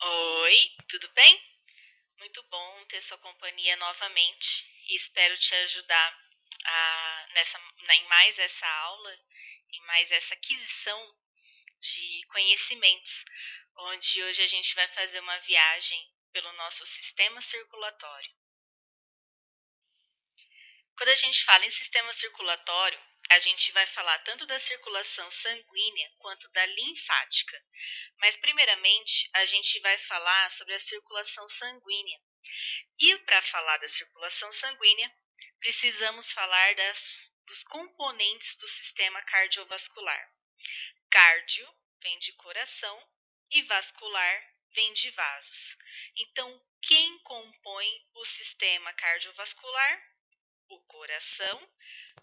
Oi, tudo bem? Muito bom ter sua companhia novamente e espero te ajudar em mais essa aula, em mais essa aquisição de conhecimentos, onde hoje a gente vai fazer uma viagem pelo nosso sistema circulatório. Quando a gente fala em sistema circulatório, a gente vai falar tanto da circulação sanguínea quanto da linfática. Mas, primeiramente, a gente vai falar sobre a circulação sanguínea. E para falar da circulação sanguínea, precisamos falar dos componentes do sistema cardiovascular. Cardio vem de coração e vascular vem de vasos. Então, quem compõe o sistema cardiovascular? O coração,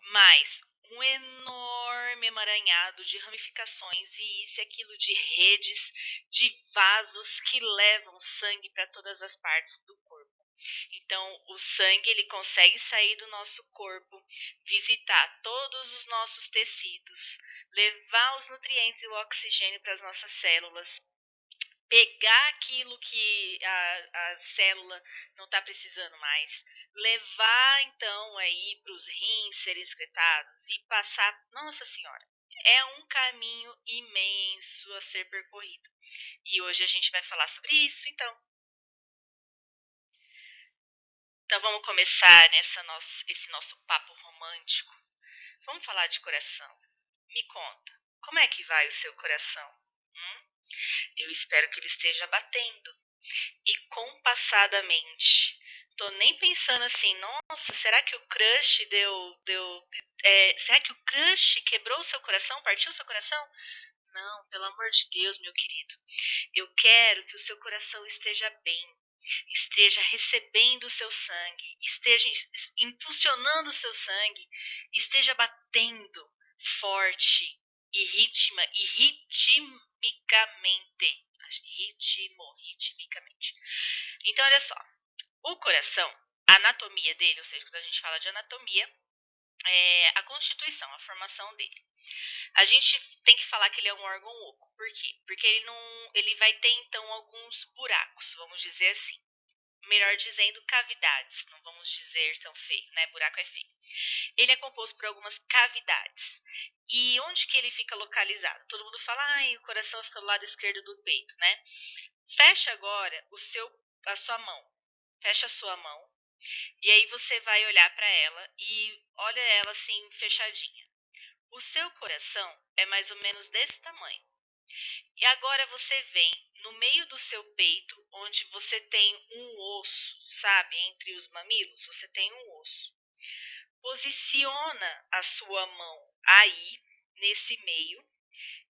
mais um enorme emaranhado de ramificações e isso e aquilo de redes, de vasos que levam sangue para todas as partes do corpo. Então, o sangue ele consegue sair do nosso corpo, visitar todos os nossos tecidos, levar os nutrientes e o oxigênio para as nossas células, pegar aquilo que a célula não está precisando mais, levar então aí para os rins serem excretados e passar. Nossa Senhora, é um caminho imenso a ser percorrido. E hoje a gente vai falar sobre isso, então. Então vamos começar esse nosso papo romântico. Vamos falar de coração. Me conta, como é que vai o seu coração? Hum? Eu espero que ele esteja batendo e compassadamente. Tô nem pensando assim, nossa, será que o crush será que o crush quebrou o seu coração, partiu o seu coração? Não, pelo amor de Deus, meu querido. Eu quero que o seu coração esteja bem, esteja recebendo o seu sangue, esteja impulsionando o seu sangue, esteja batendo forte e ritmicamente. Ritmicamente. Então, olha só, o coração, a anatomia dele, ou seja, quando a gente fala de anatomia, é a constituição, a formação dele. A gente tem que falar que ele é um órgão oco. Por quê? Porque ele vai ter então alguns buracos, vamos dizer assim. Melhor dizendo, cavidades. Não vamos dizer tão feio, né? Buraco é feio. Ele é composto por algumas cavidades. E onde que ele fica localizado? Todo mundo fala, o coração fica do lado esquerdo do peito, né? Fecha agora a sua mão. Fecha a sua mão. E aí você vai olhar para ela e olha ela assim fechadinha. O seu coração é mais ou menos desse tamanho. E agora você vem no meio do seu peito, onde você tem um osso, sabe? Entre os mamilos, você tem um osso. Posiciona a sua mão aí, nesse meio,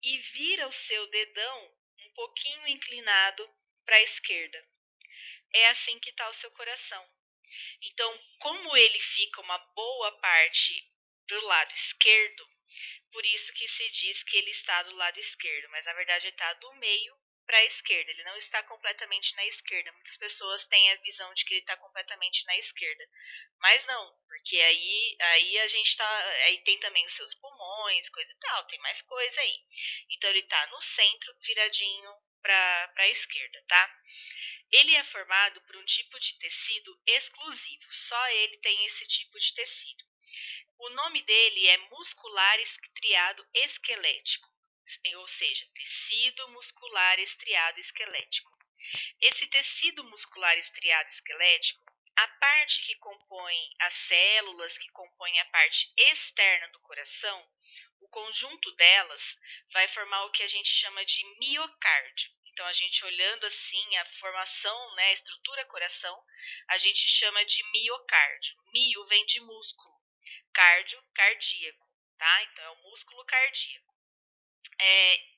e vira o seu dedão um pouquinho inclinado para a esquerda. É assim que está o seu coração. Então, como ele fica uma boa parte do lado esquerdo, por isso que se diz que ele está do lado esquerdo, mas na verdade ele está do meio para a esquerda, ele não está completamente na esquerda. Muitas pessoas têm a visão de que ele está completamente na esquerda, mas não, porque aí a gente tá, aí tem também os seus pulmões, coisa e tal, tem mais coisa aí. Então ele está no centro, viradinho para a esquerda, tá? Ele é formado por um tipo de tecido exclusivo, só ele tem esse tipo de tecido. O nome dele é muscular estriado esquelético, ou seja, tecido muscular estriado esquelético. Esse tecido muscular estriado esquelético, a parte que compõe as células, que compõem a parte externa do coração, o conjunto delas vai formar o que a gente chama de miocárdio. Então, a gente olhando assim a formação, né, a estrutura coração, a gente chama de miocárdio. Mio vem de músculo, cardio, cardíaco, tá? Então, é o músculo cardíaco.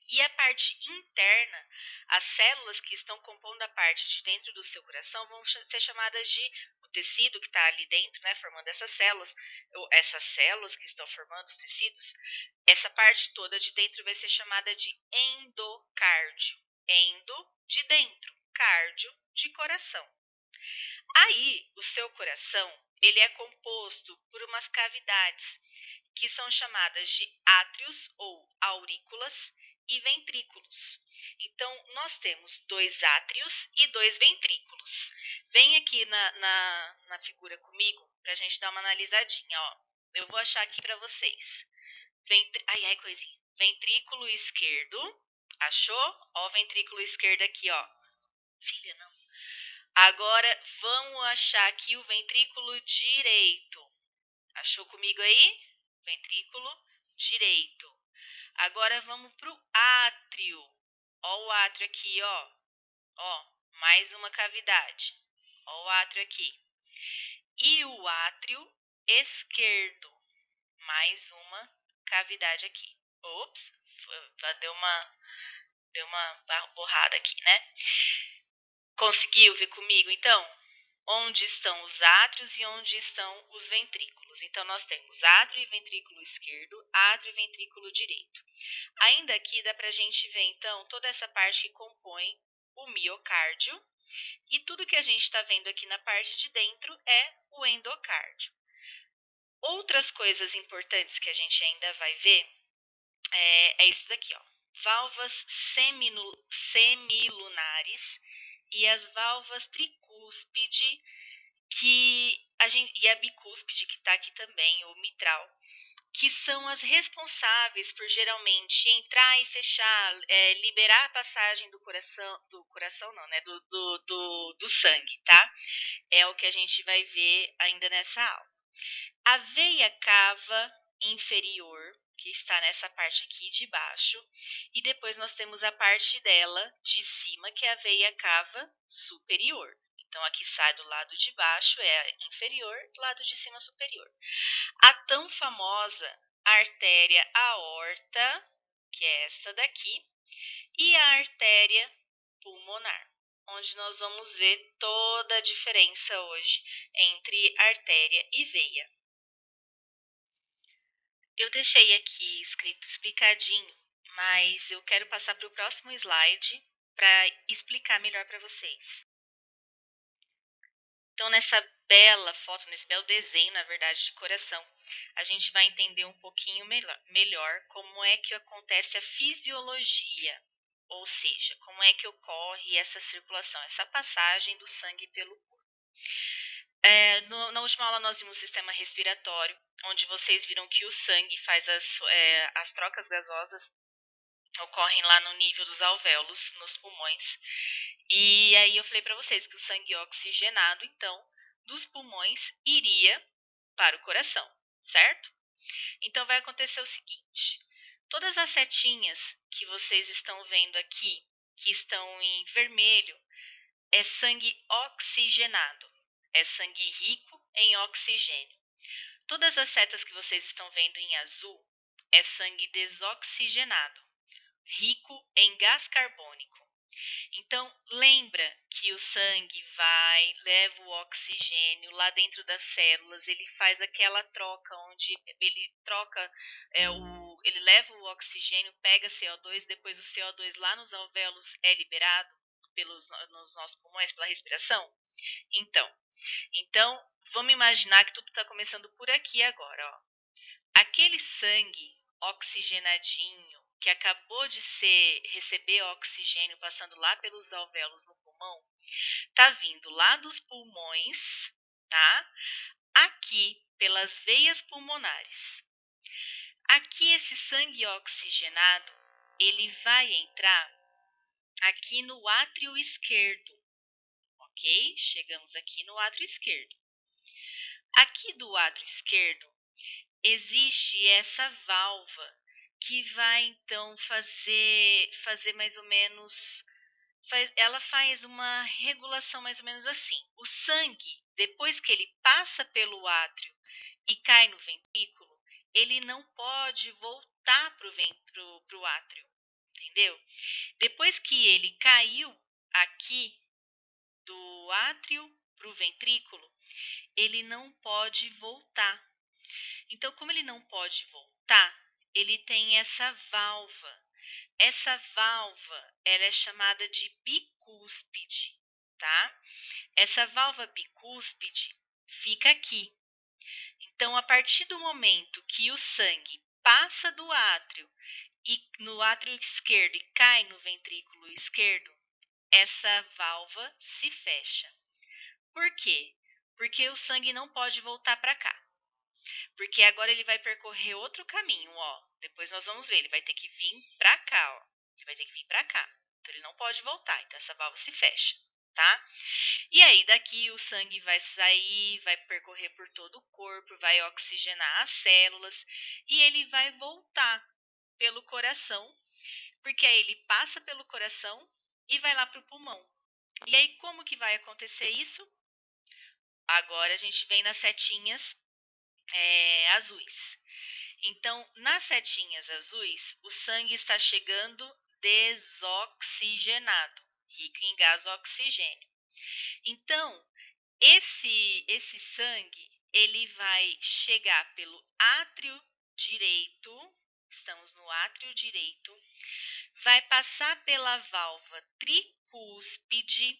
E a parte interna, as células que estão compondo a parte de dentro do seu coração vão ser chamadas de o tecido que está ali dentro, né, formando essas células que estão formando os tecidos, essa parte toda de dentro vai ser chamada de endocárdio. Endo, de dentro, cardio, de coração. Aí, o seu coração, ele é composto por umas cavidades que são chamadas de átrios ou aurículas e ventrículos. Então, nós temos 2 átrios e 2 ventrículos. Vem aqui na figura comigo para a gente dar uma analisadinha, ó. Eu vou achar aqui para vocês. Ai, coisinha. Ventrículo esquerdo. Achou? Ó o ventrículo esquerdo aqui, ó. Filha, não. Agora, vamos achar aqui o ventrículo direito. Achou comigo aí? Ventrículo direito. Agora vamos pro átrio. Ó o átrio aqui, ó. Ó, mais uma cavidade. Ó o átrio aqui. E o átrio esquerdo. Mais uma cavidade aqui. Ops, deu uma borrada aqui, né? Conseguiu ver comigo, então? Onde estão os átrios e onde estão os ventrículos. Então, nós temos átrio e ventrículo esquerdo, átrio e ventrículo direito. Ainda aqui dá para a gente ver, então, toda essa parte que compõe o miocárdio. E tudo que a gente está vendo aqui na parte de dentro é o endocárdio. Outras coisas importantes que a gente ainda vai ver é isso daqui, ó. Válvulas semilunares e as válvulas tricúspide e a bicúspide, que está aqui também, ou mitral, que são as responsáveis por geralmente entrar e fechar, liberar a passagem do coração não, né, do sangue, tá? É o que a gente vai ver ainda nessa aula. A veia cava inferior, que está nessa parte aqui de baixo, e depois nós temos a parte dela de cima, que é a veia cava superior. Então, aqui sai do lado de baixo, é inferior, do lado de cima, superior. A tão famosa artéria aorta, que é essa daqui, e a artéria pulmonar, onde nós vamos ver toda a diferença hoje entre artéria e veia. Eu deixei aqui escrito explicadinho, mas eu quero passar para o próximo slide para explicar melhor para vocês. Então, nessa bela foto, nesse belo desenho, na verdade, de coração, a gente vai entender um pouquinho melhor como é que acontece a fisiologia, ou seja, como é que ocorre essa circulação, essa passagem do sangue pelo corpo. Na última aula nós vimos o sistema respiratório, onde vocês viram que o sangue faz as trocas gasosas ocorrem lá no nível dos alvéolos, nos pulmões. E aí eu falei para vocês que o sangue oxigenado, então, dos pulmões iria para o coração, certo? Então vai acontecer o seguinte: todas as setinhas que vocês estão vendo aqui, que estão em vermelho, é sangue oxigenado, é sangue rico em oxigênio. Todas as setas que vocês estão vendo em azul é sangue desoxigenado, rico em gás carbônico. Então, lembra que o sangue leva o oxigênio lá dentro das células, ele faz aquela troca onde ele troca, ele leva o oxigênio, pega CO2, depois o CO2 lá nos alvéolos é liberado nos nossos pulmões pela respiração? Então, vamos imaginar que tudo está começando por aqui agora, ó. Aquele sangue oxigenadinho que acabou de receber oxigênio passando lá pelos alvéolos no pulmão, tá vindo lá dos pulmões, tá? Aqui pelas veias pulmonares. Aqui esse sangue oxigenado, ele vai entrar aqui no átrio esquerdo, ok? Chegamos aqui no átrio esquerdo. Aqui do átrio esquerdo existe essa válvula que vai então fazer mais ou menos, ela faz uma regulação mais ou menos assim. O sangue, depois que ele passa pelo átrio e cai no ventrículo, ele não pode voltar para o átrio, entendeu? Depois que ele caiu aqui do átrio para o ventrículo, ele não pode voltar. Então, como ele não pode voltar, ele tem essa válvula. Essa válvula, ela é chamada de bicúspide, tá? Essa válvula bicúspide fica aqui. Então, a partir do momento que o sangue passa do átrio e no átrio esquerdo e cai no ventrículo esquerdo, essa válvula se fecha. Por quê? Porque o sangue não pode voltar para cá. Porque agora ele vai percorrer outro caminho, ó. Depois nós vamos ver, ele vai ter que vir para cá, ó. Ele vai ter que vir para cá. Então ele não pode voltar, então essa válvula se fecha, tá? E aí daqui o sangue vai sair, vai percorrer por todo o corpo, vai oxigenar as células e ele vai voltar pelo coração, porque aí ele passa pelo coração e vai lá para o pulmão. E aí como que vai acontecer isso? Agora a gente vem nas setinhas azuis. Então, nas setinhas azuis, o sangue está chegando desoxigenado, rico em gás oxigênio. Então, esse sangue, ele vai chegar pelo átrio direito, estamos no átrio direito, vai passar pela válvula tricúspide,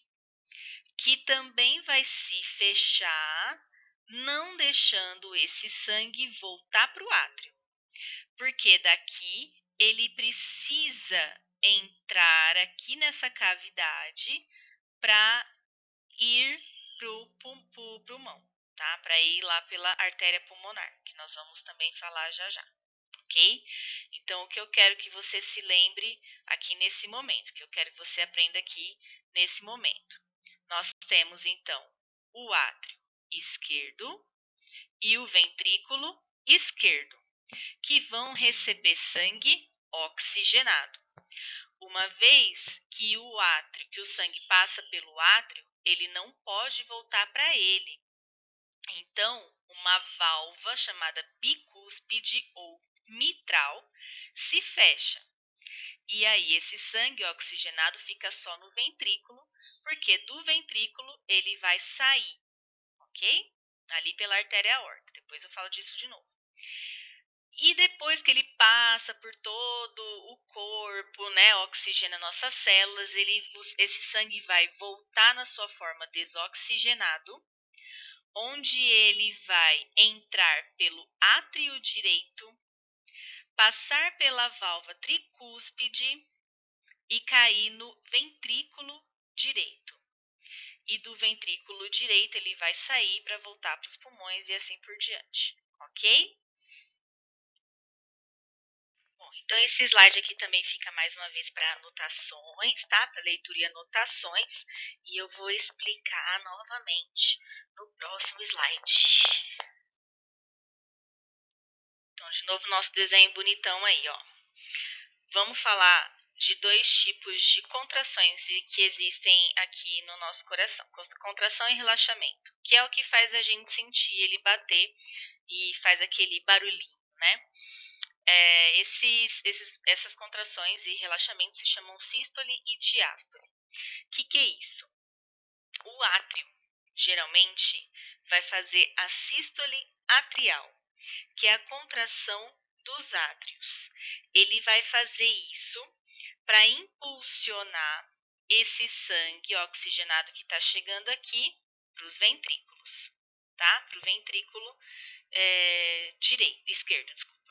que também vai se fechar, não deixando esse sangue voltar para o átrio. Porque daqui ele precisa entrar aqui nessa cavidade para ir pro pulmão, tá? Para ir lá pela artéria pulmonar, que nós vamos também falar já já, ok? Então, o que eu quero que você se lembre aqui nesse momento, que eu quero que você aprenda aqui nesse momento. Nós temos, então, o átrio esquerdo e o ventrículo esquerdo, que vão receber sangue oxigenado. Uma vez que o sangue passa pelo átrio, ele não pode voltar para ele. Então, uma válvula chamada bicúspide ou mitral se fecha. E aí esse sangue oxigenado fica só no ventrículo, porque do ventrículo ele vai sair, ok? Ali pela artéria aorta. Depois eu falo disso de novo. E depois que ele passa por todo o corpo, né, oxigena nossas células, esse sangue vai voltar na sua forma desoxigenado, onde ele vai entrar pelo átrio direito, passar pela válvula tricúspide e cair no ventrículo direito. E do ventrículo direito ele vai sair para voltar para os pulmões e assim por diante, ok? Bom, então esse slide aqui também fica mais uma vez para anotações, tá? Para leitura e anotações. E eu vou explicar novamente no próximo slide. Então, de novo, nosso desenho bonitão aí, ó. Vamos falar de dois tipos de contrações que existem aqui no nosso coração. Contração e relaxamento, que é o que faz a gente sentir ele bater e faz aquele barulhinho, né? Essas contrações e relaxamentos se chamam sístole e diástole. O que é isso? O átrio, geralmente, vai fazer a sístole atrial, que é a contração dos átrios. Ele vai fazer isso para impulsionar esse sangue oxigenado que está chegando aqui para os ventrículos, tá? Para o ventrículo esquerdo, desculpa.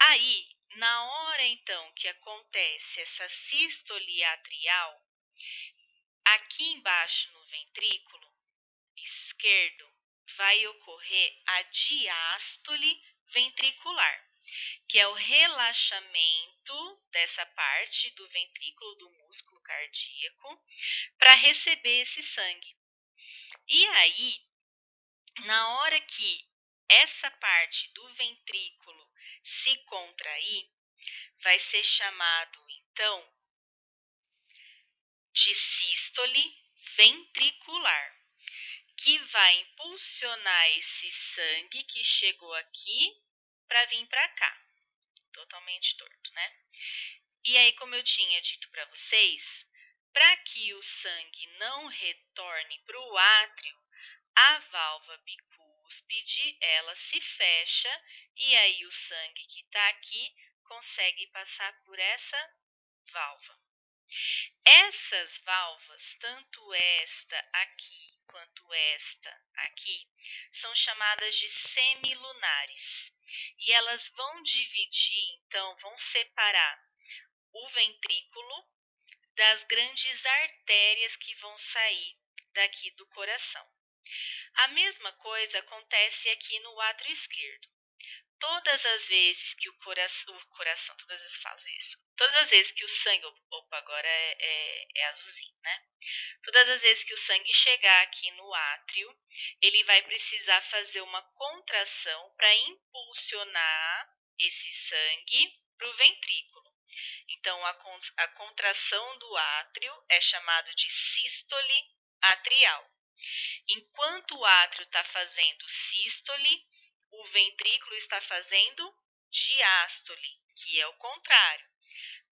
Aí, na hora então que acontece essa sístole atrial, aqui embaixo no ventrículo esquerdo vai ocorrer a diástole ventricular, que é o relaxamento dessa parte do ventrículo do músculo cardíaco para receber esse sangue. E aí, na hora que essa parte do ventrículo se contrair, vai ser chamado, então, de sístole ventricular, que vai impulsionar esse sangue que chegou aqui para vir para cá, totalmente torto, né? E aí, como eu tinha dito para vocês, para que o sangue não retorne para o átrio, a válvula bicúspide, ela se fecha e aí o sangue que está aqui consegue passar por essa válvula. Essas válvulas, tanto esta aqui quanto esta aqui são chamadas de semilunares. E elas vão dividir, então, vão separar o ventrículo das grandes artérias que vão sair daqui do coração. A mesma coisa acontece aqui no átrio esquerdo. Todas as vezes que o coração, todas as vezes faz isso, todas as vezes que o sangue, opa, agora é azulzinho, né? Todas as vezes que o sangue chegar aqui no átrio, ele vai precisar fazer uma contração para impulsionar esse sangue para o ventrículo. Então, a contração do átrio é chamado de sístole atrial. Enquanto o átrio está fazendo sístole, o ventrículo está fazendo diástole, que é o contrário.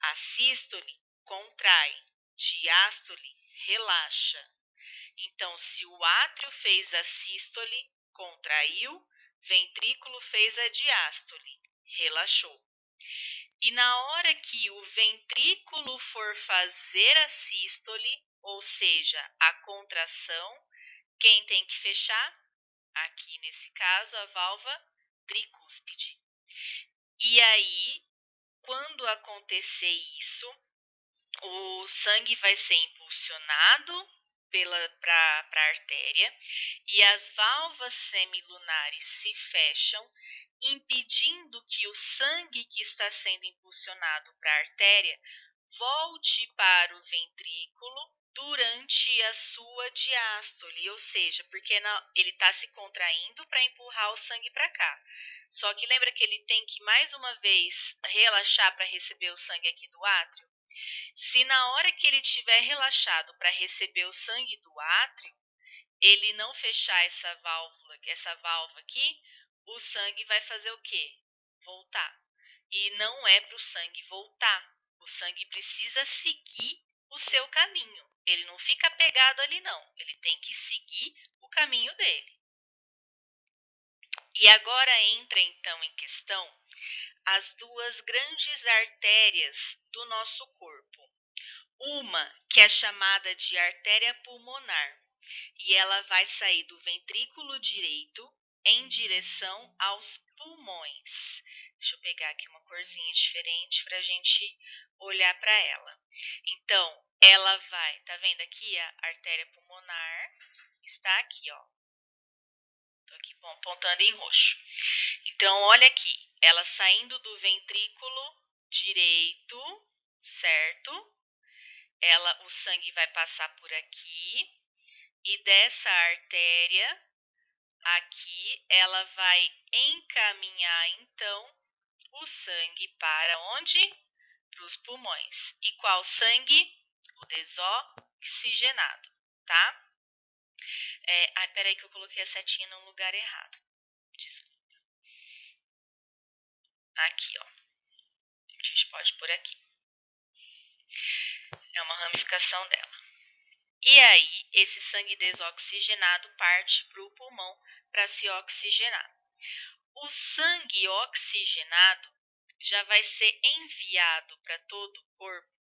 A sístole contrai, diástole relaxa. Então, se o átrio fez a sístole, contraiu, ventrículo fez a diástole, relaxou. E na hora que o ventrículo for fazer a sístole, ou seja, a contração, quem tem que fechar? Aqui, nesse caso, a válvula tricúspide. E aí, quando acontecer isso, o sangue vai ser impulsionado para a artéria e as válvulas semilunares se fecham, impedindo que o sangue que está sendo impulsionado para a artéria volte para o ventrículo durante a sua diástole, ou seja, porque ele está se contraindo para empurrar o sangue para cá. Só que lembra que ele tem que mais uma vez relaxar para receber o sangue aqui do átrio? Se na hora que ele estiver relaxado para receber o sangue do átrio, ele não fechar essa válvula aqui, o sangue vai fazer o quê? Voltar. E não é para o sangue voltar. O sangue precisa seguir o seu caminho. Ele não fica pegado ali, não. Ele tem que seguir o caminho dele. E agora entra então em questão as duas grandes artérias do nosso corpo. Uma que é chamada de artéria pulmonar, e ela vai sair do ventrículo direito em direção aos pulmões. Deixa eu pegar aqui uma corzinha diferente para a gente olhar para ela. Então, ela vai, tá vendo aqui a artéria pulmonar? Está aqui, ó. Estou aqui apontando em roxo. Então, olha aqui, ela saindo do ventrículo direito, certo? O sangue vai passar por aqui e dessa artéria aqui, ela vai encaminhar então o sangue para onde? Para os pulmões. E qual sangue? O desoxigenado, tá? Peraí que eu coloquei a setinha no lugar errado. Desculpa. Aqui, ó. A gente pode pôr aqui. É uma ramificação dela. E aí, esse sangue desoxigenado parte para o pulmão para se oxigenar. O sangue oxigenado já vai ser enviado para todo o corpo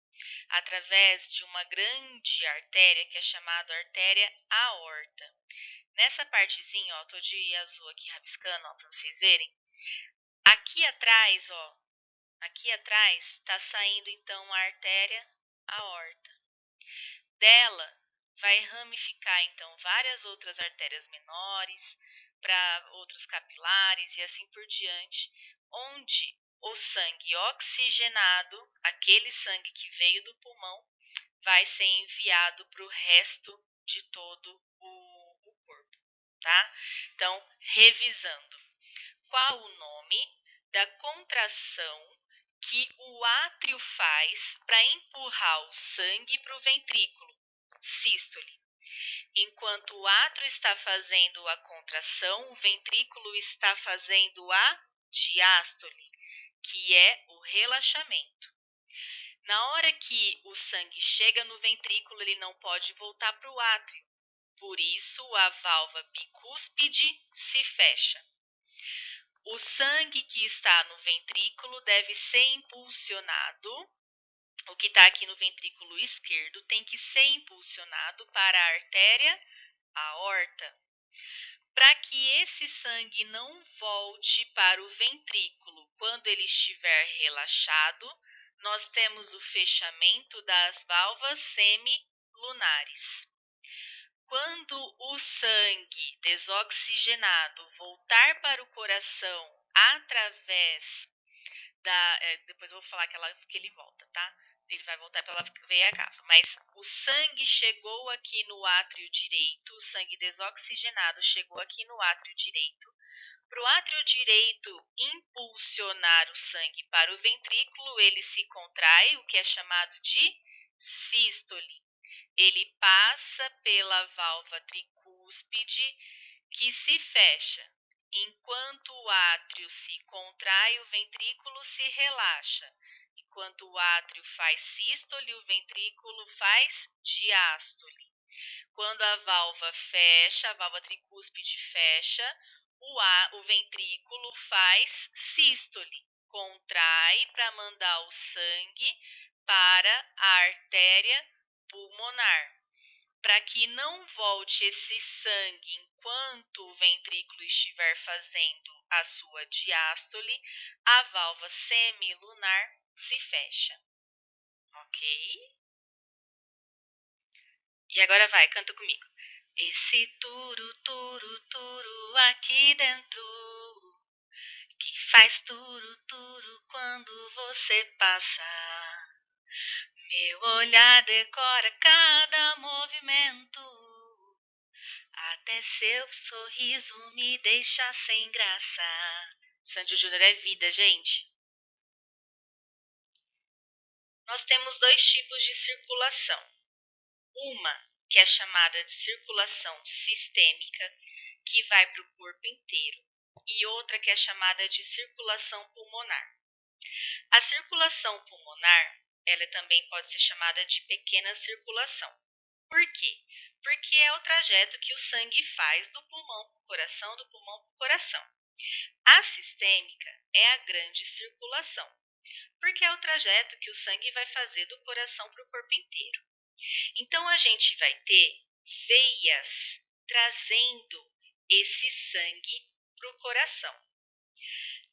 através de uma grande artéria que é chamada artéria aorta. Nessa partezinha, ó, tô de azul aqui rabiscando, ó, para vocês verem. Aqui atrás está saindo então a artéria aorta. Dela vai ramificar então várias outras artérias menores, para outros capilares e assim por diante, onde o sangue oxigenado, aquele sangue que veio do pulmão, vai ser enviado para o resto de todo o corpo, tá? Então, revisando, qual o nome da contração que o átrio faz para empurrar o sangue para o ventrículo? Sístole. Enquanto o átrio está fazendo a contração, o ventrículo está fazendo a diástole, que é o relaxamento. Na hora que o sangue chega no ventrículo, ele não pode voltar para o átrio. Por isso, a válvula bicúspide se fecha. O sangue que está no ventrículo deve ser impulsionado. O que está aqui no ventrículo esquerdo tem que ser impulsionado para a artéria aorta, para que esse sangue não volte para o ventrículo quando ele estiver relaxado, nós temos o fechamento das válvulas semilunares. Quando o sangue desoxigenado voltar para o coração através depois eu vou falar que ele volta, tá? Ele vai voltar pela veia cava. Mas o sangue chegou aqui no átrio direito, o sangue desoxigenado chegou aqui no átrio direito. Para o átrio direito impulsionar o sangue para o ventrículo, ele se contrai, o que é chamado de sístole. Ele passa pela válvula tricúspide, que se fecha. Enquanto o átrio se contrai, o ventrículo se relaxa. Enquanto o átrio faz sístole, o ventrículo faz diástole. Quando a válvula fecha, a válvula tricúspide fecha, o ventrículo faz sístole. Contrai para mandar o sangue para a artéria pulmonar. Para que não volte esse sangue enquanto o ventrículo estiver fazendo a sua diástole, a válvula semilunar se fecha. Ok? E agora vai, canta comigo. Esse turu, turu, turu aqui dentro, que faz turu, turu quando você passa. Meu olhar decora cada movimento, até seu sorriso me deixa sem graça. Sandy Júnior é vida, gente. Nós temos dois tipos de circulação. Uma, que é chamada de circulação sistêmica, que vai para o corpo inteiro. E outra, que é chamada de circulação pulmonar. A circulação pulmonar, ela também pode ser chamada de pequena circulação. Por quê? Porque é o trajeto que o sangue faz do pulmão para o coração, do pulmão para o coração. A sistêmica é a grande circulação, porque é o trajeto que o sangue vai fazer do coração para o corpo inteiro. Então, a gente vai ter veias trazendo esse sangue para o coração.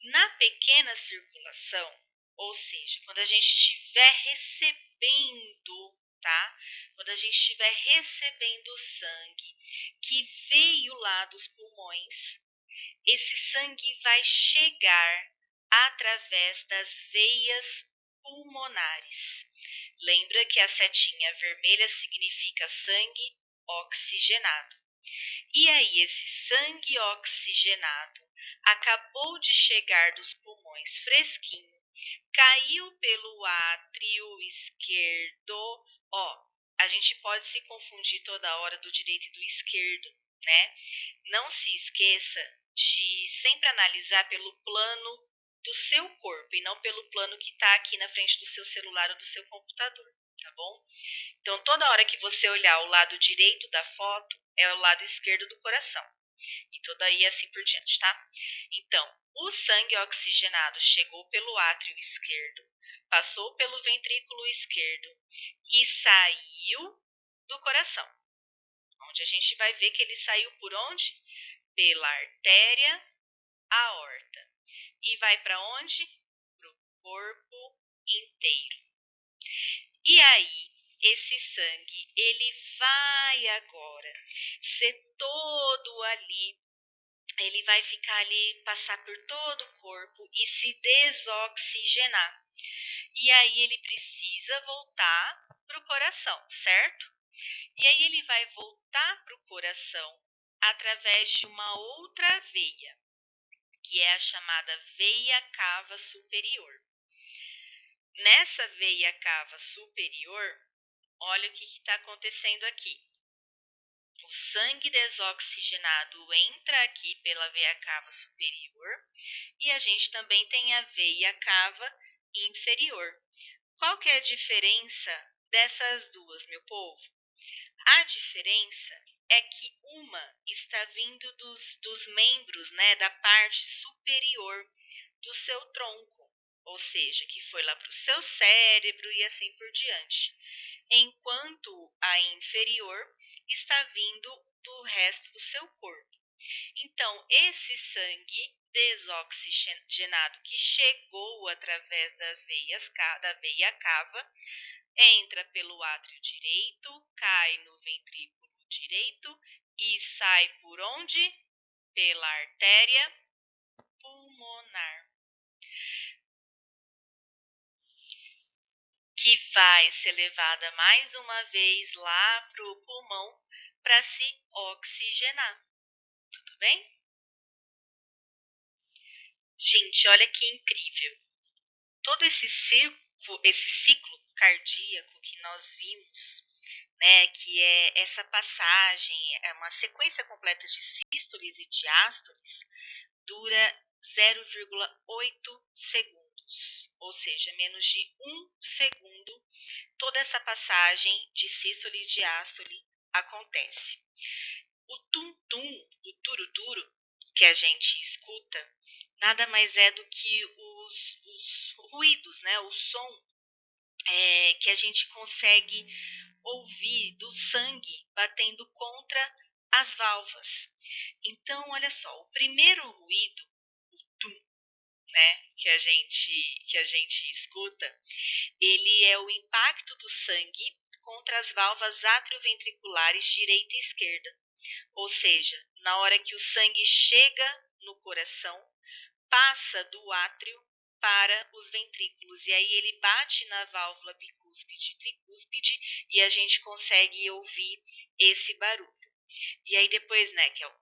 Na pequena circulação, ou seja, quando a gente estiver recebendo, tá? Quando a gente estiver recebendo o sangue que veio lá dos pulmões, esse sangue vai chegar através das veias pulmonares. Lembra que a setinha vermelha significa sangue oxigenado. E aí, esse sangue oxigenado acabou de chegar dos pulmões fresquinho, caiu pelo átrio esquerdo. Ó, a gente pode se confundir toda hora do direito e do esquerdo, né? Não se esqueça de sempre analisar pelo plano do seu corpo e não pelo plano que está aqui na frente do seu celular ou do seu computador, tá bom? Então, toda hora que você olhar o lado direito da foto, é o lado esquerdo do coração. E toda aí assim por diante, tá? Então, o sangue oxigenado chegou pelo átrio esquerdo, passou pelo ventrículo esquerdo e saiu do coração. Onde a gente vai ver que ele saiu por onde? Pela artéria aorta. E vai para onde? Para o corpo inteiro. E aí, esse sangue, ele vai agora ser todo ali, ele vai ficar ali, passar por todo o corpo e se desoxigenar. E aí ele precisa voltar para o coração, certo? E aí ele vai voltar para o coração através de uma outra veia, que é a chamada veia cava superior. Nessa veia cava superior, olha o que está acontecendo aqui. O sangue desoxigenado entra aqui pela veia cava superior e a gente também tem a veia cava inferior. Qual que é a diferença dessas duas, meu povo? A diferença é que uma está vindo dos membros, né, da parte superior do seu tronco, ou seja, que foi lá para o seu cérebro e assim por diante. Enquanto a inferior está vindo do resto do seu corpo. Então, esse sangue desoxigenado que chegou através da veia cava, entra pelo átrio direito, cai no ventrículo direito e sai por onde? Pela artéria pulmonar, que vai ser levada mais uma vez lá para o pulmão para se oxigenar. Tudo bem? Gente, olha que incrível. Todo esse ciclo cardíaco que nós vimos, né, que é essa passagem, é uma sequência completa de sístoles e diástoles, dura 0,8 segundos, ou seja, menos de 1 segundo, toda essa passagem de sístole e diástole acontece. O tum-tum, o turo-turo, que a gente escuta, nada mais é do que os ruídos, né, o som que a gente consegue ouvir do sangue batendo contra as válvulas. Então, olha só, o primeiro ruído, o tum, né, que a gente escuta, ele é o impacto do sangue contra as válvulas atrioventriculares direita e esquerda. Ou seja, na hora que o sangue chega no coração, passa do átrio para os ventrículos. E aí ele bate na válvula bicúspide e tricúspide e a gente consegue ouvir esse barulho. E aí depois, né, que é o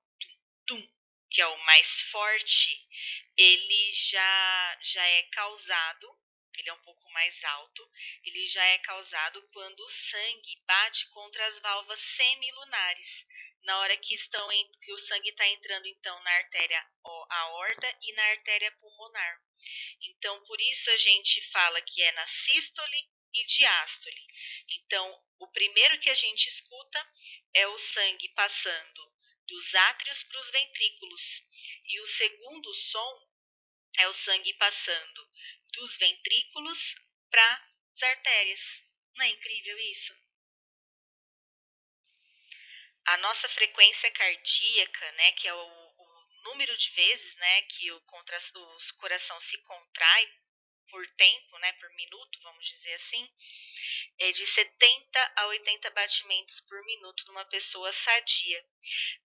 tum, que é o mais forte, ele já é causado, ele é um pouco mais alto, ele já é causado quando o sangue bate contra as válvulas semilunares, na hora que o sangue está entrando então na artéria aorta e na artéria pulmonar. Então, por isso a gente fala que é na sístole e diástole. Então, o primeiro que a gente escuta é o sangue passando dos átrios para os ventrículos. E o segundo som é o sangue passando dos ventrículos para as artérias. Não é incrível isso? A nossa frequência cardíaca, né, que é o número de vezes, né, que o coração se contrai por tempo, né, por minuto, vamos dizer assim, é de 70 a 80 batimentos por minuto numa pessoa sadia.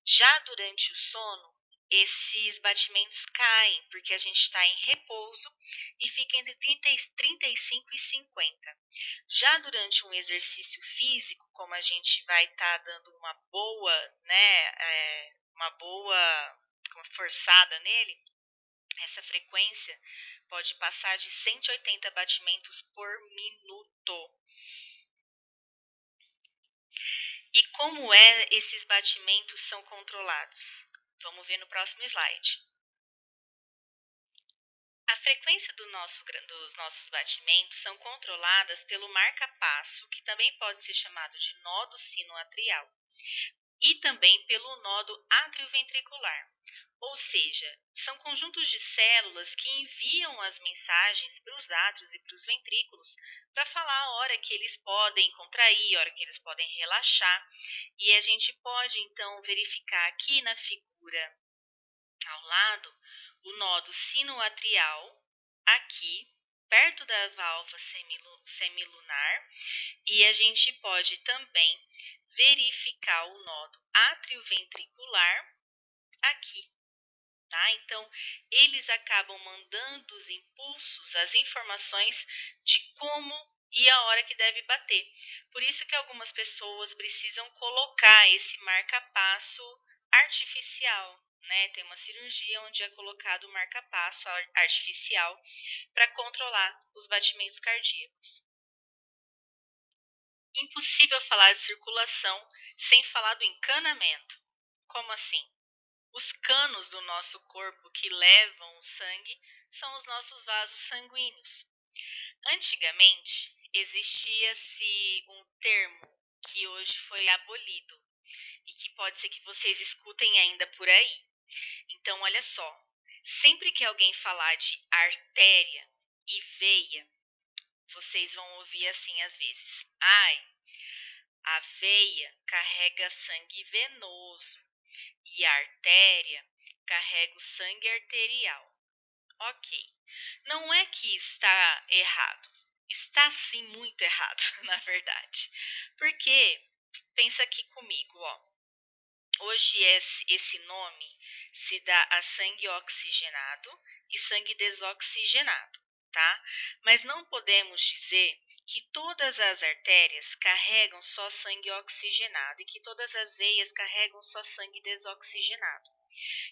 Já durante o sono, esses batimentos caem, porque a gente está em repouso e fica entre 35 e 50. Já durante um exercício físico, como a gente vai estar dando uma boa, né, uma forçada nele, essa frequência pode passar de 180 batimentos por minuto. E como esses batimentos são controlados? Vamos ver no próximo slide. A frequência dos nossos batimentos são controladas pelo marca-passo, que também pode ser chamado de nodo sinoatrial, e também pelo nodo atrioventricular. Ou seja, são conjuntos de células que enviam as mensagens para os átrios e para os ventrículos para falar a hora que eles podem contrair, a hora que eles podem relaxar. E a gente pode então verificar aqui na figura ao lado o nodo sinoatrial, aqui perto da válvula semilunar, e a gente pode também verificar o nodo atrioventricular aqui. Tá? Então, eles acabam mandando os impulsos, as informações de como e a hora que deve bater. Por isso que algumas pessoas precisam colocar esse marca-passo artificial, né? Tem uma cirurgia onde é colocado o marca-passo artificial para controlar os batimentos cardíacos. Impossível falar de circulação sem falar do encanamento. Como assim? Os canos do nosso corpo que levam o sangue são os nossos vasos sanguíneos. Antigamente, existia-se um termo que hoje foi abolido e que pode ser que vocês escutem ainda por aí. Então, olha só, sempre que alguém falar de artéria e veia, vocês vão ouvir assim às vezes: ai, A veia carrega sangue venoso e a artéria carrega o sangue arterial. Ok. Não é que está errado. Está sim muito errado, na verdade. Porque, pensa aqui comigo, ó. Hoje esse nome se dá a sangue oxigenado e sangue desoxigenado, tá? Mas não podemos dizer que todas as artérias carregam só sangue oxigenado e que todas as veias carregam só sangue desoxigenado.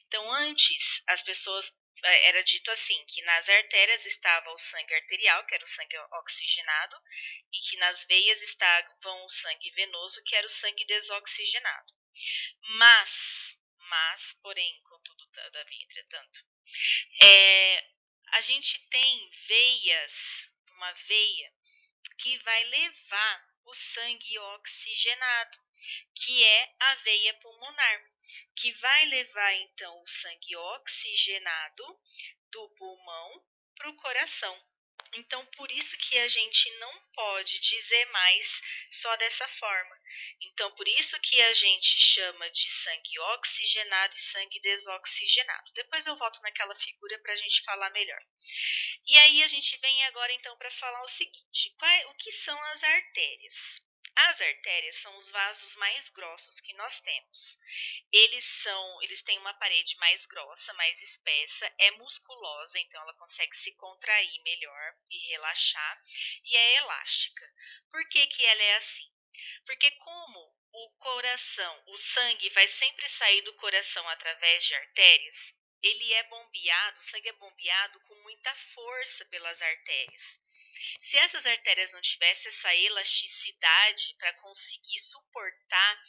Então, antes, as pessoas era dito assim, que nas artérias estava o sangue arterial, que era o sangue oxigenado, e que nas veias estavam o sangue venoso, que era o sangue desoxigenado. Mas, porém, contudo, todavia, entretanto, a gente tem uma veia que vai levar o sangue oxigenado, que é a veia pulmonar, que vai levar então o sangue oxigenado do pulmão para o coração. Então, por isso que a gente não pode dizer mais só dessa forma. Então, por isso que a gente chama de sangue oxigenado e sangue desoxigenado. Depois eu volto naquela figura para a gente falar melhor. E aí a gente vem agora então para falar o seguinte: o que são as artérias? As artérias são os vasos mais grossos que nós temos. Eles têm uma parede mais grossa, mais espessa, é musculosa, então ela consegue se contrair melhor e relaxar, e é elástica. Por que que ela é assim? Porque como o coração, o sangue vai sempre sair do coração através de artérias, o sangue é bombeado com muita força pelas artérias. Se essas artérias não tivessem essa elasticidade para conseguir suportar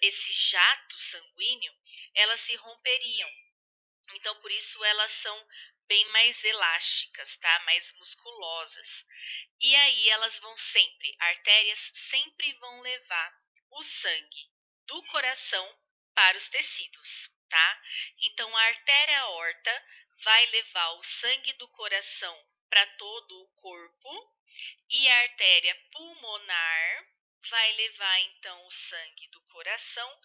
esse jato sanguíneo, elas se romperiam. Então, por isso, elas são bem mais elásticas, tá? Mais musculosas. E aí, artérias sempre vão levar o sangue do coração para os tecidos, tá? Então, a artéria aorta vai levar o sangue do coração para todo o corpo e a artéria pulmonar vai levar então o sangue do coração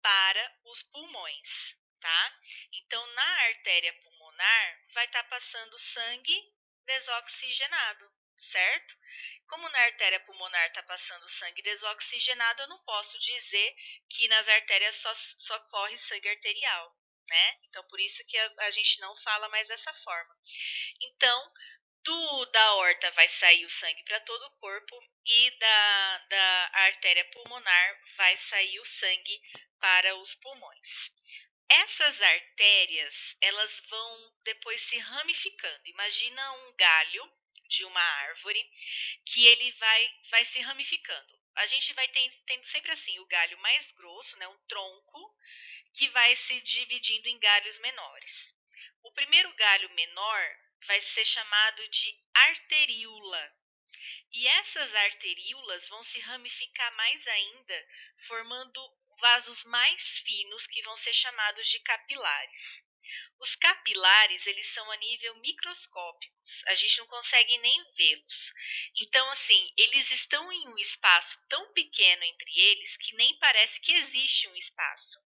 para os pulmões, tá? Então, na artéria pulmonar vai estar passando sangue desoxigenado, certo? Como na artéria pulmonar está passando sangue desoxigenado, eu não posso dizer que nas artérias só corre sangue arterial, né? Então, por isso que a gente não fala mais dessa forma. Então, da aorta vai sair o sangue para todo o corpo e da artéria pulmonar vai sair o sangue para os pulmões. Essas artérias, elas vão depois se ramificando. Imagina um galho de uma árvore que ele vai se ramificando. A gente vai tendo sempre assim o galho mais grosso, né, um tronco, que vai se dividindo em galhos menores. O primeiro galho menor vai ser chamado de arteríola. E essas arteríolas vão se ramificar mais ainda, formando vasos mais finos que vão ser chamados de capilares. Os capilares, eles são a nível microscópicos, a gente não consegue nem vê-los. Então, assim, eles estão em um espaço tão pequeno entre eles que nem parece que existe um espaço.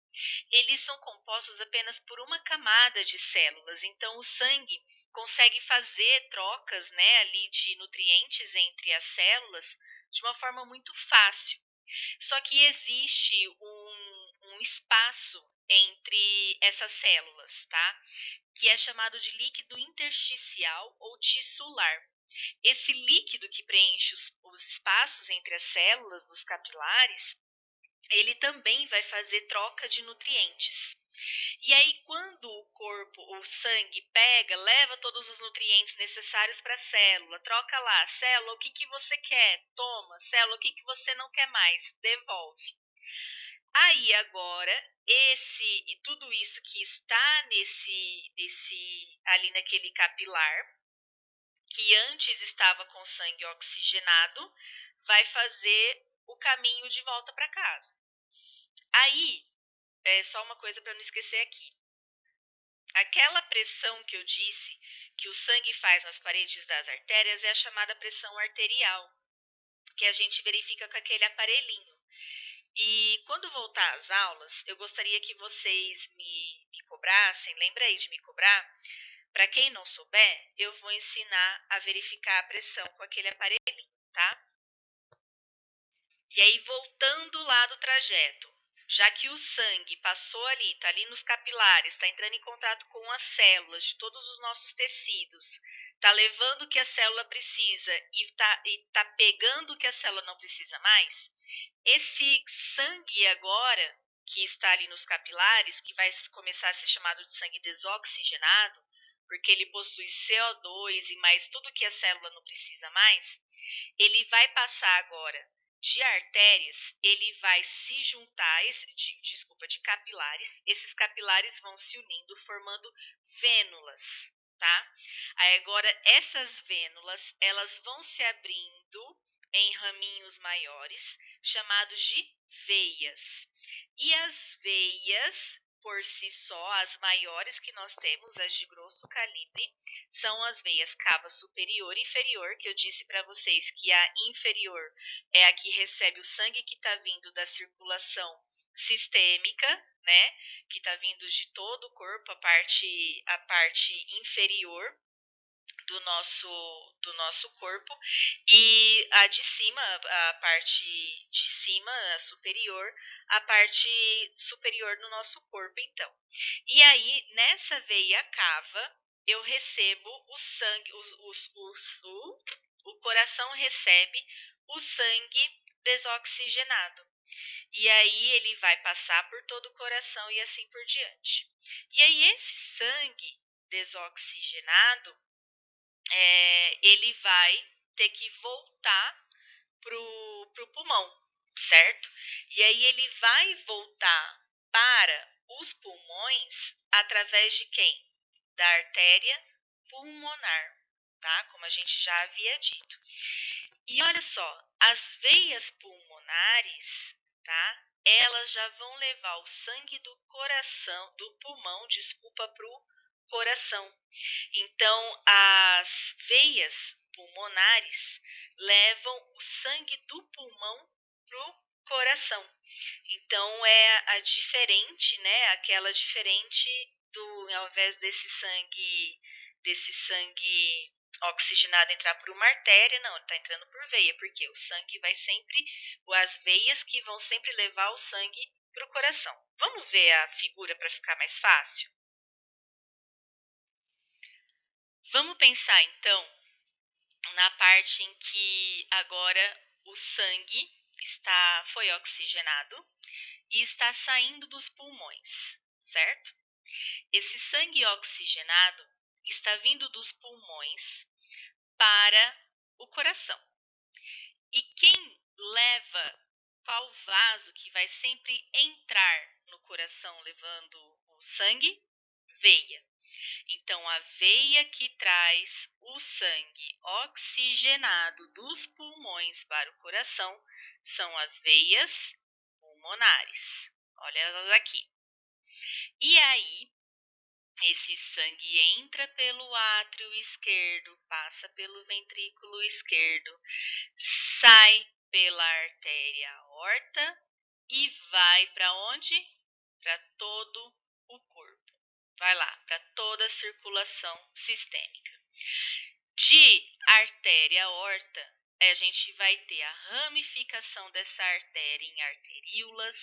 Eles são compostos apenas por uma camada de células, então o sangue consegue fazer trocas, né, ali de nutrientes entre as células de uma forma muito fácil. Só que existe um espaço entre essas células, tá? Que é chamado de líquido intersticial ou tissular. Esse líquido que preenche os espaços entre as células dos capilares, ele também vai fazer troca de nutrientes. E aí, quando o sangue pega, leva todos os nutrientes necessários para a célula, troca lá, célula, o que, que você quer? Toma, célula, o que, que você não quer mais? Devolve. Aí agora, tudo isso que está ali naquele capilar, que antes estava com sangue oxigenado, vai fazer o caminho de volta para casa. Aí, só uma coisa para não esquecer aqui. Aquela pressão que eu disse que o sangue faz nas paredes das artérias é a chamada pressão arterial. que a gente verifica com aquele aparelhinho. E quando voltar às aulas, eu gostaria que vocês me cobrassem, lembra aí de me cobrar? Para quem não souber, eu vou ensinar a verificar a pressão com aquele aparelhinho, tá? E aí, voltando lá do trajeto, já que o sangue passou ali, está ali nos capilares, está entrando em contato com as células de todos os nossos tecidos, está levando o que a célula precisa e está pegando o que a célula não precisa mais, esse sangue agora, que está ali nos capilares, que vai começar a ser chamado de sangue desoxigenado, porque ele possui CO2 e mais tudo que a célula não precisa mais, ele vai passar agora de artérias, ele vai se juntar, de capilares, esses capilares vão se unindo, formando vênulas, tá? Aí agora, essas vênulas, elas vão se abrindo em raminhos maiores, chamados de veias. E as veias, por si só, as maiores que nós temos, as de grosso calibre, são as veias cava superior e inferior, que eu disse para vocês que a inferior é a que recebe o sangue que está vindo da circulação sistêmica, né? Que está vindo de todo o corpo, a parte inferior do nosso corpo, e a de cima, a parte de cima, a superior, a parte superior do nosso corpo, então. E aí, nessa veia cava, eu recebo o sangue, o coração recebe o sangue desoxigenado. E aí ele vai passar por todo o coração e assim por diante. E aí esse sangue desoxigenado, ele vai ter que voltar pro pulmão, certo? E aí ele vai voltar para os pulmões através de quem? Da artéria pulmonar, tá? Como a gente já havia dito. E olha só, as veias pulmonares, tá? Elas já vão levar o sangue do coração, do pulmão, desculpa, pro coração. Então, as veias pulmonares levam o sangue do pulmão pro coração. Então, é a diferente, né? Aquela diferente do, ao invés desse sangue oxigenado entrar por uma artéria, não, ele está entrando por veia, porque o sangue vai sempre, as veias que vão sempre levar o sangue pro coração. Vamos ver a figura para ficar mais fácil? Vamos pensar então na parte em que agora o sangue foi oxigenado e está saindo dos pulmões, certo? Esse sangue oxigenado está vindo dos pulmões para o coração. E quem leva, qual vaso que vai sempre entrar no coração levando o sangue? Veia. Então, a veia que traz o sangue oxigenado dos pulmões para o coração são as veias pulmonares. Olha elas aqui. E aí, esse sangue entra pelo átrio esquerdo, passa pelo ventrículo esquerdo, sai pela artéria aorta e vai para onde? Para todo o corpo. Vai lá, para toda a circulação sistêmica. De artéria aorta, a gente vai ter a ramificação dessa artéria em arteríolas.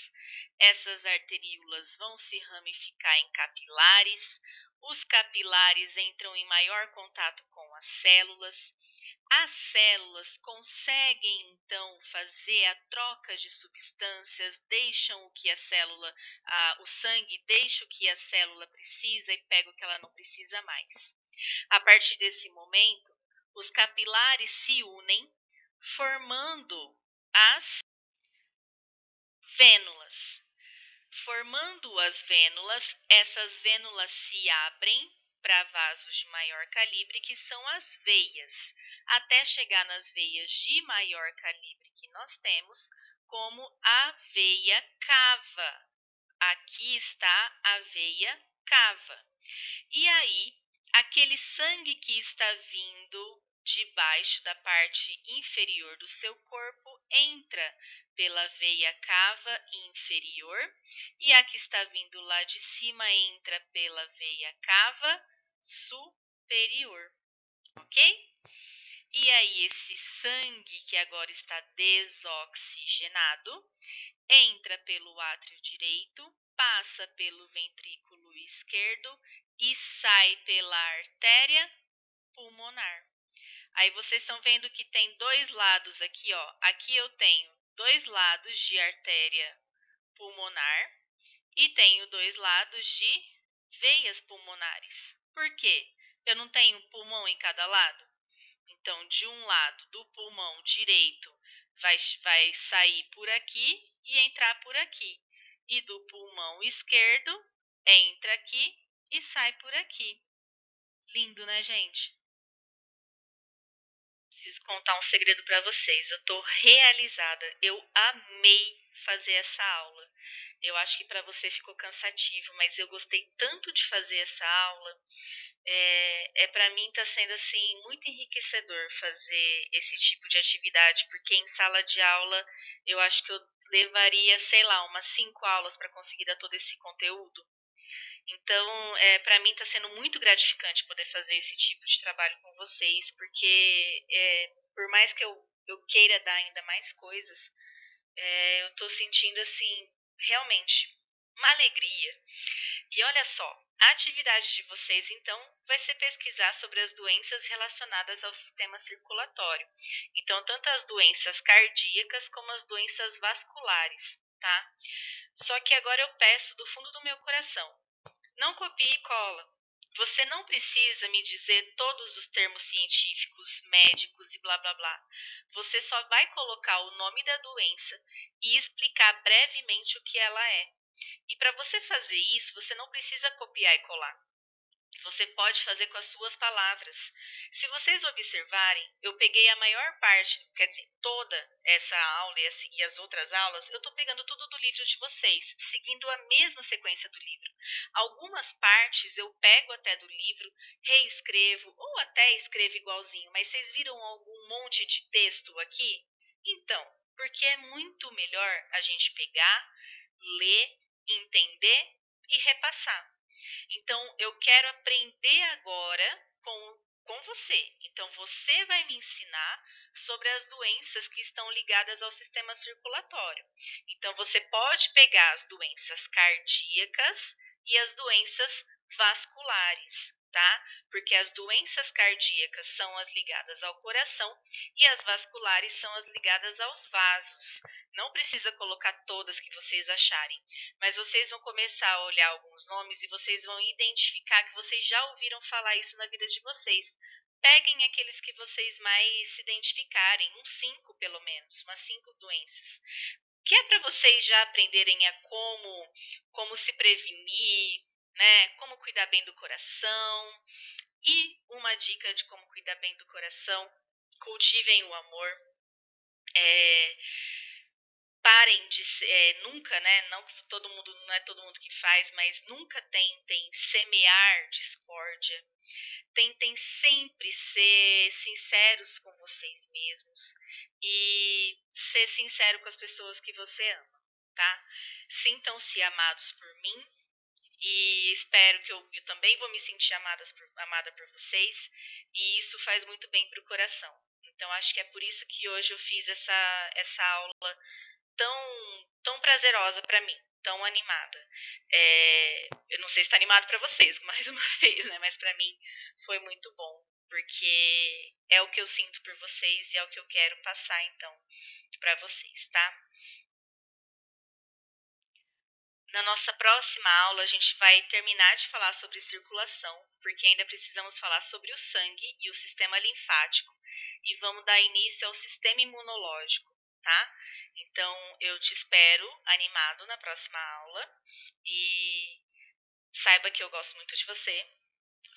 Essas arteríolas vão se ramificar em capilares. Os capilares entram em maior contato com as células. As células conseguem então fazer a troca de substâncias, deixam o que a célula, o sangue deixa o que a célula precisa e pega o que ela não precisa mais. A partir desse momento, os capilares se unem, formando as vênulas. Formando as vênulas, essas vênulas se abrem para vasos de maior calibre, que são as veias, até chegar nas veias de maior calibre que nós temos, como a veia cava. Aqui está a veia cava. E aí, aquele sangue que está vindo debaixo da parte inferior do seu corpo, entra pela veia cava inferior, e a que está vindo lá de cima entra pela veia cava superior, ok? E aí esse sangue que agora está desoxigenado entra pelo átrio direito, passa pelo ventrículo esquerdo e sai pela artéria pulmonar. Aí vocês estão vendo que tem dois lados aqui, ó. Aqui eu tenho dois lados de artéria pulmonar e tenho dois lados de veias pulmonares. Por quê? Eu não tenho pulmão em cada lado? Então, de um lado do pulmão direito vai sair por aqui e entrar por aqui. E do pulmão esquerdo entra aqui e sai por aqui. Lindo, né, gente? Preciso contar um segredo para vocês. Eu tô realizada. Eu amei fazer essa aula. Eu acho que para você ficou cansativo, mas eu gostei tanto de fazer essa aula. Para mim tá sendo assim muito enriquecedor fazer esse tipo de atividade, porque em sala de aula eu acho que eu levaria, sei lá, umas 5 aulas para conseguir dar todo esse conteúdo. Então, para mim está sendo muito gratificante poder fazer esse tipo de trabalho com vocês, porque por mais que eu queira dar ainda mais coisas, eu estou sentindo assim, realmente, uma alegria. E olha só, a atividade de vocês então vai ser pesquisar sobre as doenças relacionadas ao sistema circulatório. Então, tanto as doenças cardíacas como as doenças vasculares, tá? Só que agora eu peço do fundo do meu coração, não copie e cola. Você não precisa me dizer todos os termos científicos, médicos e blá blá blá. Você só vai colocar o nome da doença e explicar brevemente o que ela é. E para você fazer isso, você não precisa copiar e colar. Você pode fazer com as suas palavras. Se vocês observarem, eu peguei a maior parte, quer dizer, toda essa aula e as outras aulas, eu estou pegando tudo do livro de vocês, seguindo a mesma sequência do livro. Algumas partes eu pego até do livro, reescrevo ou até escrevo igualzinho, mas vocês viram algum monte de texto aqui? Então, porque é muito melhor a gente pegar, ler, entender e repassar. Então, eu quero aprender agora com você. Então, você vai me ensinar sobre as doenças que estão ligadas ao sistema circulatório. Então, você pode pegar as doenças cardíacas e as doenças vasculares, tá? Porque as doenças cardíacas são as ligadas ao coração e as vasculares são as ligadas aos vasos. Não precisa colocar todas que vocês acharem, mas vocês vão começar a olhar alguns nomes e vocês vão identificar que vocês já ouviram falar isso na vida de vocês. Peguem aqueles que vocês mais se identificarem, uns 5 pelo menos, umas 5 doenças. Que é para vocês já aprenderem a como se prevenir, né? Como cuidar bem do coração. E uma dica de como cuidar bem do coração: cultivem o amor. É, parem de nunca, né? Não todo mundo, não é todo mundo que faz, mas nunca tentem semear discórdia. Tentem sempre ser sinceros com vocês mesmos e ser sincero com as pessoas que você ama, tá? Sintam-se amados por mim e espero que eu também vou me sentir amada por vocês, e isso faz muito bem para o coração. Então acho que é por isso que hoje eu fiz essa aula tão prazerosa para mim, tão animada. Eu não sei se está animado para vocês, mais uma vez, né? Mas para mim foi muito bom, porque é o que eu sinto por vocês e é o que eu quero passar então para vocês, tá? Na nossa próxima aula, a gente vai terminar de falar sobre circulação, porque ainda precisamos falar sobre o sangue e o sistema linfático, e vamos dar início ao sistema imunológico, tá? Então, eu te espero animado na próxima aula e saiba que eu gosto muito de você.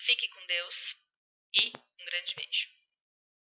Fique com Deus e um grande beijo.